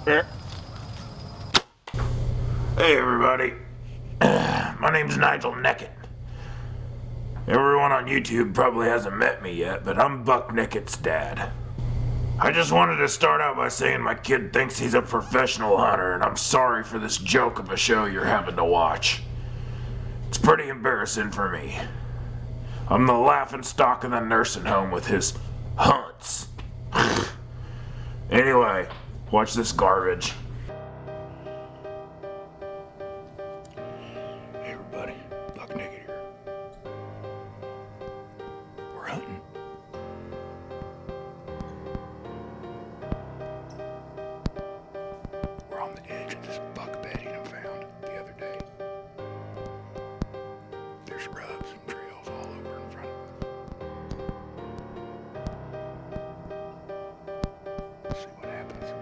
Hey everybody, my name's Nigel Neckett. Everyone on YouTube probably hasn't met me yet, but I'm Buck Neckett's dad. I just wanted to start out by saying my kid thinks he's a professional hunter, and I'm sorry for this joke of a show you're having to watch. It's pretty embarrassing for me. I'm the laughing stock of the nursing home with his hunts. Anyway, watch this garbage. Hey everybody, Buck Neckett here. We're hunting. We're on the edge of this buck bedding I found the other day. There's rubs and trails all over in front of us. Let's see what happens.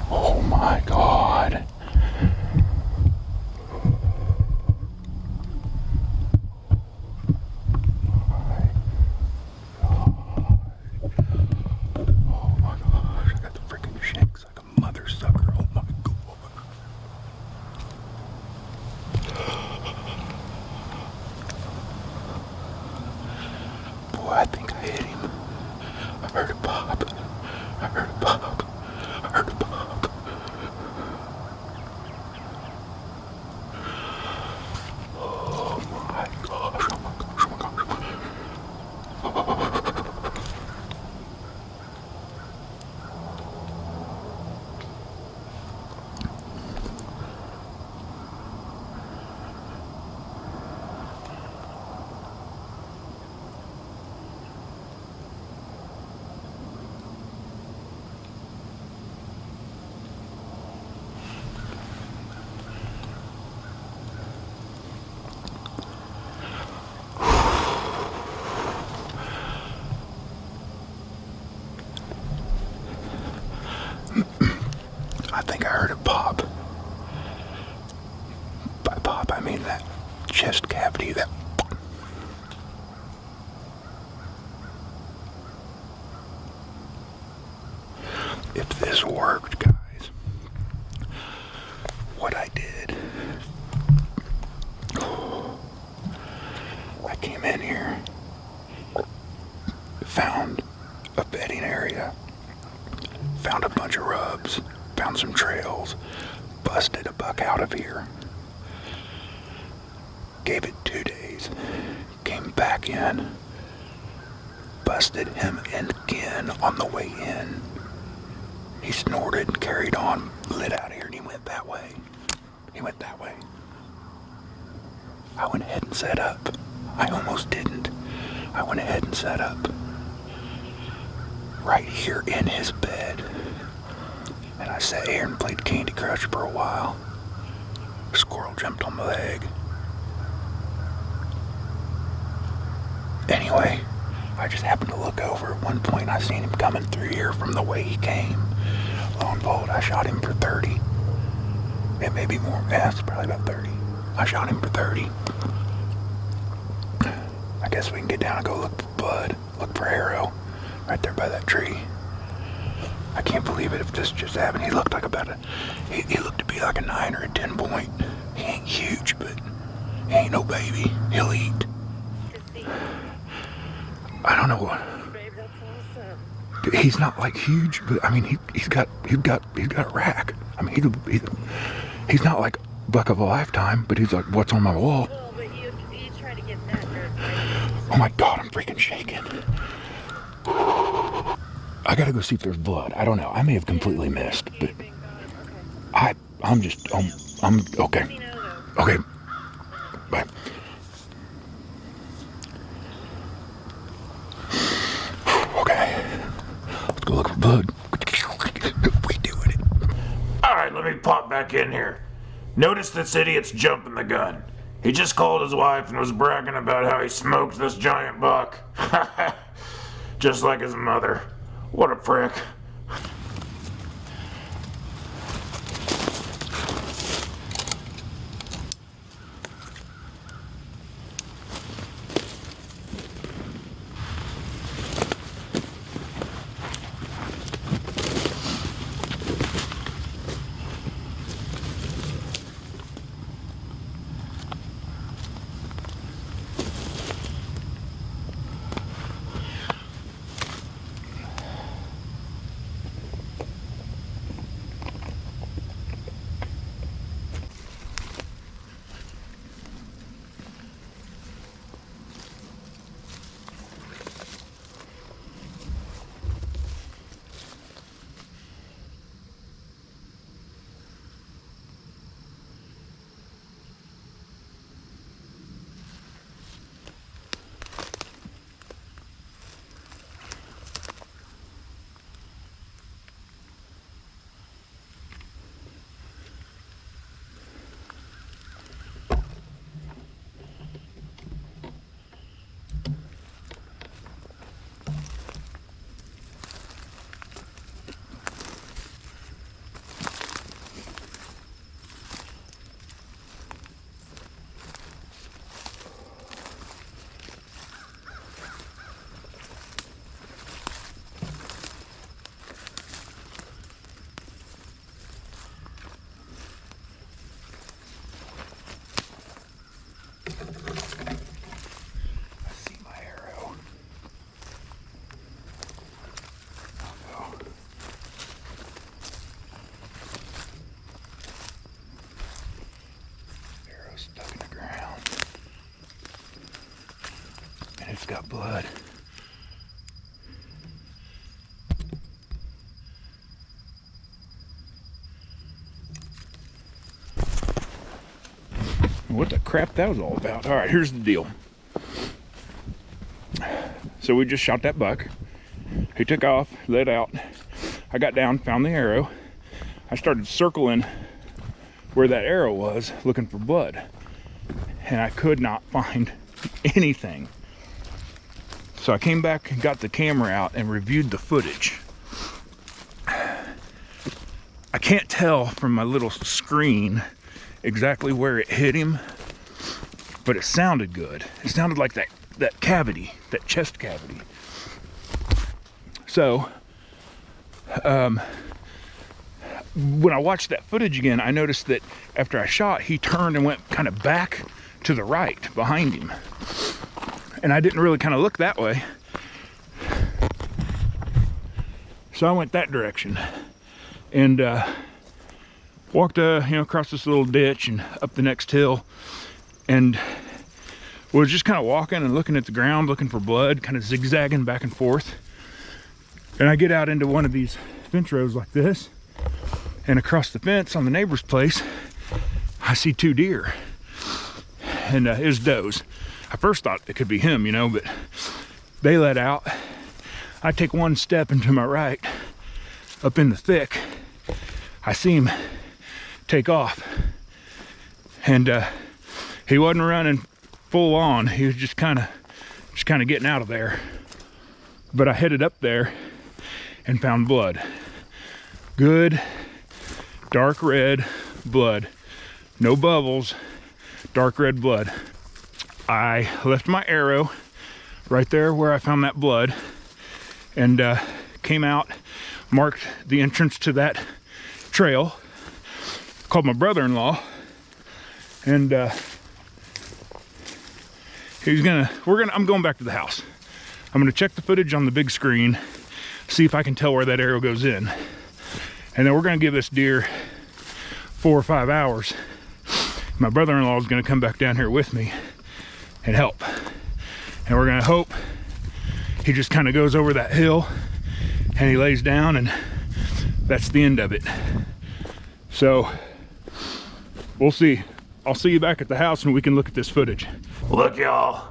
Oh my God. Oh my gosh, I got the freaking shanks like a mother sucker. Oh my God. Boy, I think I hit him. I heard a pop. I heard a pop. I heard a pop. Oh my gosh, oh my gosh, oh my gosh. I think I heard a pop. By pop, I mean that chest cavity, that. If this worked, guys, what I did, I came in here, found a bedding area, found a bunch of rubs, found some trails, busted a buck out of here, gave it 2 days, came back in, busted him again on the way in. He snorted and carried on, lit out of here, and he went that way. He went that way. I went ahead and set up. I almost didn't. I went ahead and set up. Right here in his bed. And I sat here and played Candy Crush for a while. A squirrel jumped on my leg. Anyway, I just happened to look over at one point. I seen him coming through here from the way he came. Lo and behold, I shot him for 30. It may be more. Yeah, it's probably about 30. I shot him for 30. I guess we can get down and go look for blood. Look for arrow. Right there by that tree. I can't believe it if this just happened. He looked like he looked to be like a 9 or a 10 point. He ain't huge, but he ain't no baby. He'll eat. I don't know what. He's not like huge, but I mean he's got a rack. I mean he's not like buck of a lifetime, but he's like what's on my wall. Well, but you try to get that dirt, right? Oh my God, I'm freaking shaking. I gotta go see if there's blood. I don't know. I may have completely missed, but I'm okay. Okay. Bye. Okay. Let's go look for blood. We doing it. Alright, let me pop back in here. Notice this idiot's jumping the gun. He just called his wife and was bragging about how he smoked this giant buck. Just like his mother. What a prick. It's got blood. What the crap that was all about. All right, here's the deal. So we just shot that buck. He took off, let out. I got down, found the arrow. I started circling where that arrow was, looking for blood. And I could not find anything. So I came back and got the camera out and reviewed the footage. I can't tell from my little screen exactly where it hit him, but it sounded good. It sounded like that cavity, that chest cavity. So, when I watched that footage again, I noticed that after I shot, he turned and went kind of back to the right behind him. And I didn't really kind of look that way. So I went that direction and walked across this little ditch and up the next hill, and was just kind of walking and looking at the ground, looking for blood, kind of zigzagging back and forth. And I get out into one of these fence rows like this, and across the fence on the neighbor's place, I see 2 deer. And it was does. I first thought it could be him, but they let out. I take one step into my right, up in the thick. I see him take off. And he wasn't running full on. He was just kind of getting out of there. But I headed up there and found blood. Good, dark red blood. No bubbles, dark red blood. I left my arrow right there where I found that blood, and came out, marked the entrance to that trail, called my brother-in-law, and I'm going back to the house. I'm gonna check the footage on the big screen, see if I can tell where that arrow goes in. And then we're gonna give this deer 4 or 5 hours. My brother-in-law is gonna come back down here with me and help. And we're gonna hope he just kind of goes over that hill and he lays down, and that's the end of it. So we'll see. I'll see you back at the house and we can look at this footage. Look, y'all,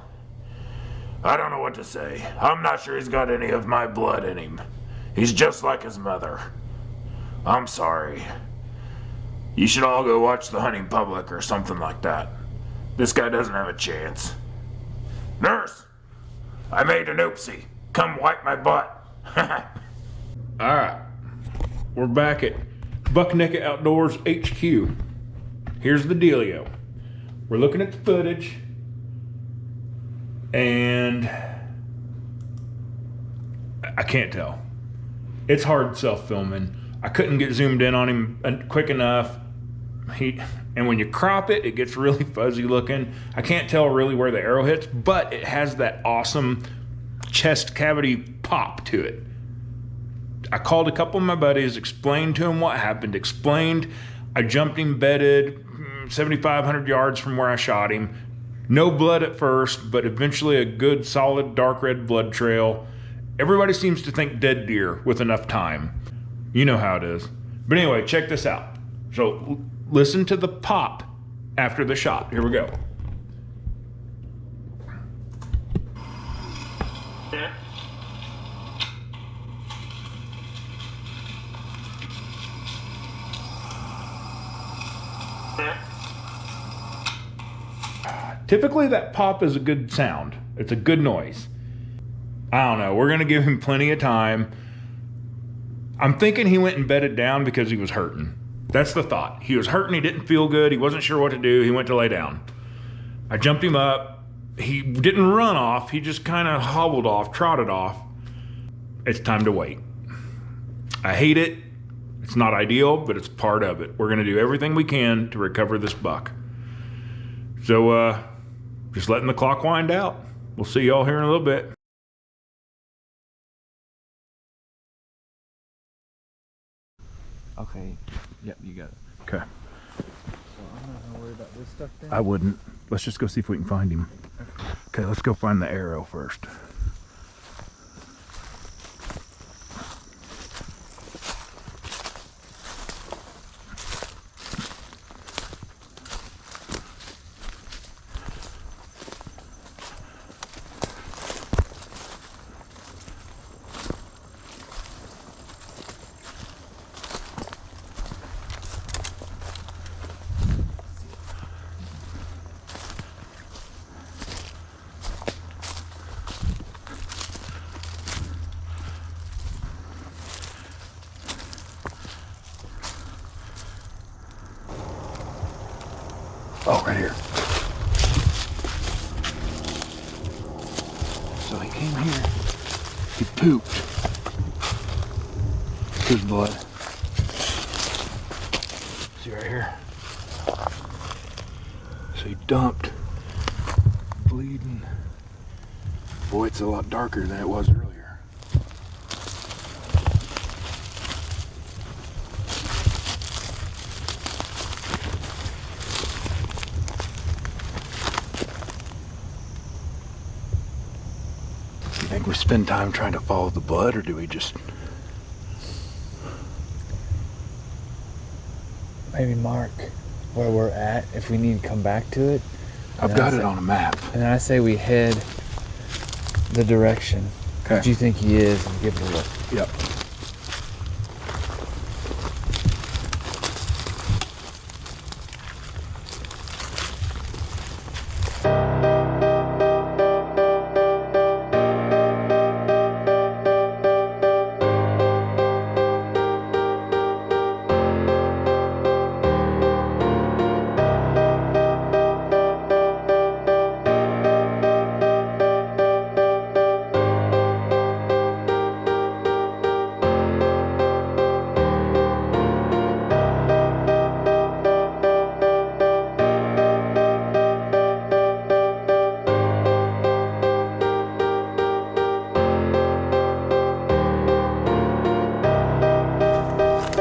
I don't know what to say. I'm not sure he's got any of my blood in him. He's just like his mother. I'm sorry. You should all go watch The Hunting Public or something like that. This guy doesn't have a chance. Nurse, I made an oopsie. Come wipe my butt. All right, we're back at Buck Naked Outdoors HQ. Here's the dealio. We're looking at the footage, and I can't tell. It's hard self-filming. I couldn't get zoomed in on him quick enough. And when you crop it, it gets really fuzzy looking. I can't tell really where the arrow hits, but it has that awesome chest cavity pop to it. I called a couple of my buddies, explained to them what happened, I jumped him bedded 7,500 yards from where I shot him. No blood at first, but eventually a good solid dark red blood trail. Everybody seems to think dead deer with enough time. You know how it is. But anyway, check this out. So listen to the pop after the shot. Here we go. Typically that pop is a good sound. It's a good noise. I don't know. We're going to give him plenty of time. I'm thinking he went and bedded down because he was hurting. That's the thought. He was hurting. He didn't feel good. He wasn't sure what to do. He went to lay down. I jumped him up. He didn't run off. He just kind of hobbled off, trotted off. It's time to wait. I hate it. It's not ideal, but it's part of it. We're going to do everything we can to recover this buck. So, just letting the clock wind out. We'll see y'all here in a little bit. Okay. Yep, you got it. Okay. So I'm not gonna worry about this stuff then. I wouldn't. Let's just go see if we can find him. Okay. Okay, let's go find the arrow first. Oh, right here. So he came here. He pooped. His blood. See right here? So he dumped. Bleeding. Boy, it's a lot darker than it was earlier. You think we spend time trying to follow the blood, or do we just... Maybe mark where we're at if we need to come back to it. I've got it on a map. And then I say we head the direction Okay. that you think he is and give it a look. Yep.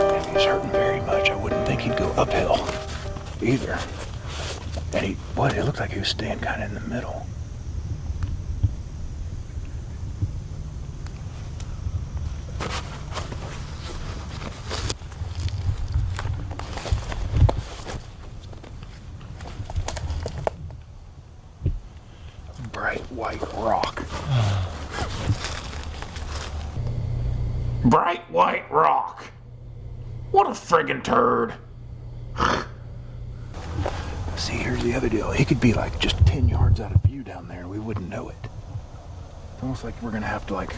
If he was hurting very much, I wouldn't think he'd go uphill either. And it looked like he was staying kind of in the middle. Bright white rock. Bright white rock. What a friggin' turd. See, here's the other deal. He could be like just 10 yards out of view down there and we wouldn't know it. It's almost like we're gonna have to like...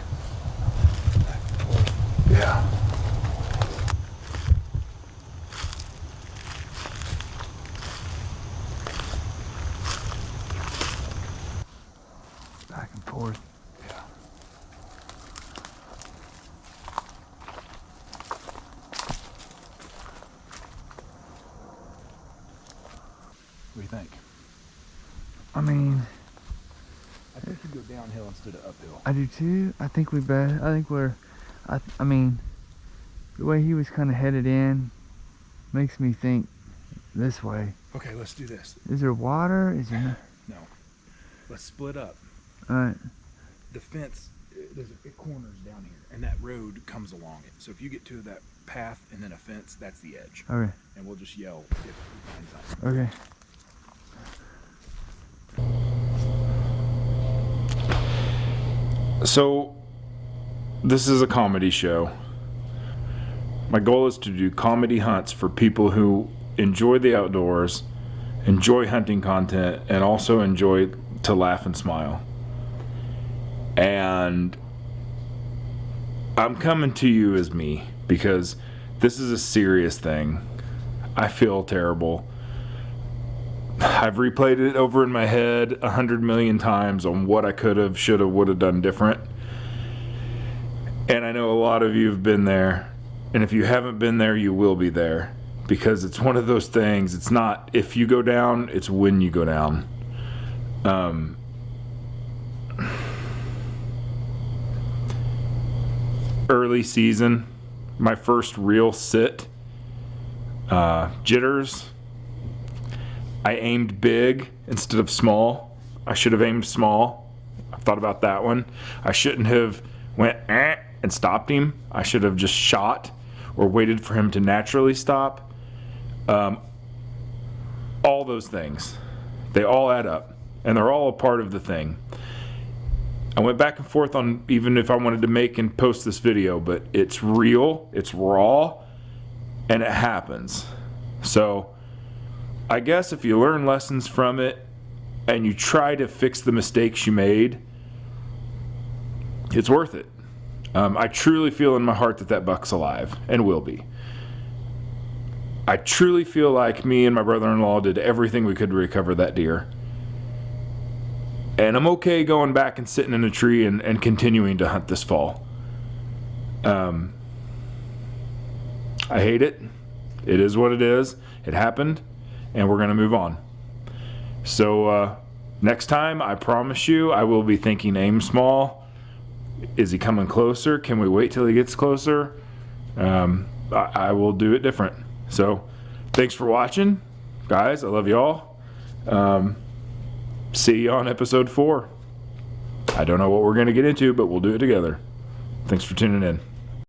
Yeah. Back and forth. Yeah. What do you think? I mean, I think you go downhill instead of uphill. I do too. I think we better. I think we're. I mean, the way he was kind of headed in makes me think this way. Okay, let's do this. Is there water? Is there? No. Let's split up. All right. The fence, it corners down here, and that road comes along it. So if you get to that path and then a fence, that's the edge. Okay. And we'll just yell if we find something. Okay. So, this is a comedy show. My goal is to do comedy hunts for people who enjoy the outdoors, enjoy hunting content, and also enjoy to laugh and smile. And I'm coming to you as me because this is a serious thing. I feel terrible. I've replayed it over in my head 100 million times on what I could have, should have, would have done different. And I know a lot of you have been there. And if you haven't been there, you will be there. Because it's one of those things. It's not if you go down, it's when you go down. Early season, my first real sit. Jitters. I aimed big instead of small. I should have aimed small. I've thought about that one. I shouldn't have went and stopped him. I should have just shot or waited for him to naturally stop. All those things, they all add up, and they're all a part of the thing. I went back and forth on even if I wanted to make and post this video, but it's real, it's raw, and it happens. So I guess if you learn lessons from it and you try to fix the mistakes you made, it's worth it. I truly feel in my heart that buck's alive and will be. I truly feel like me and my brother-in-law did everything we could to recover that deer. And I'm okay going back and sitting in a tree and continuing to hunt this fall. I hate it. It is what it is. It happened, and we're going to move on. So next time, I promise you, I will be thinking aim small. Is he coming closer? Can we wait till he gets closer? I will do it different. So thanks for watching, guys. I love y'all. See you on episode 4. I don't know what we're going to get into, but we'll do it together. Thanks for tuning in.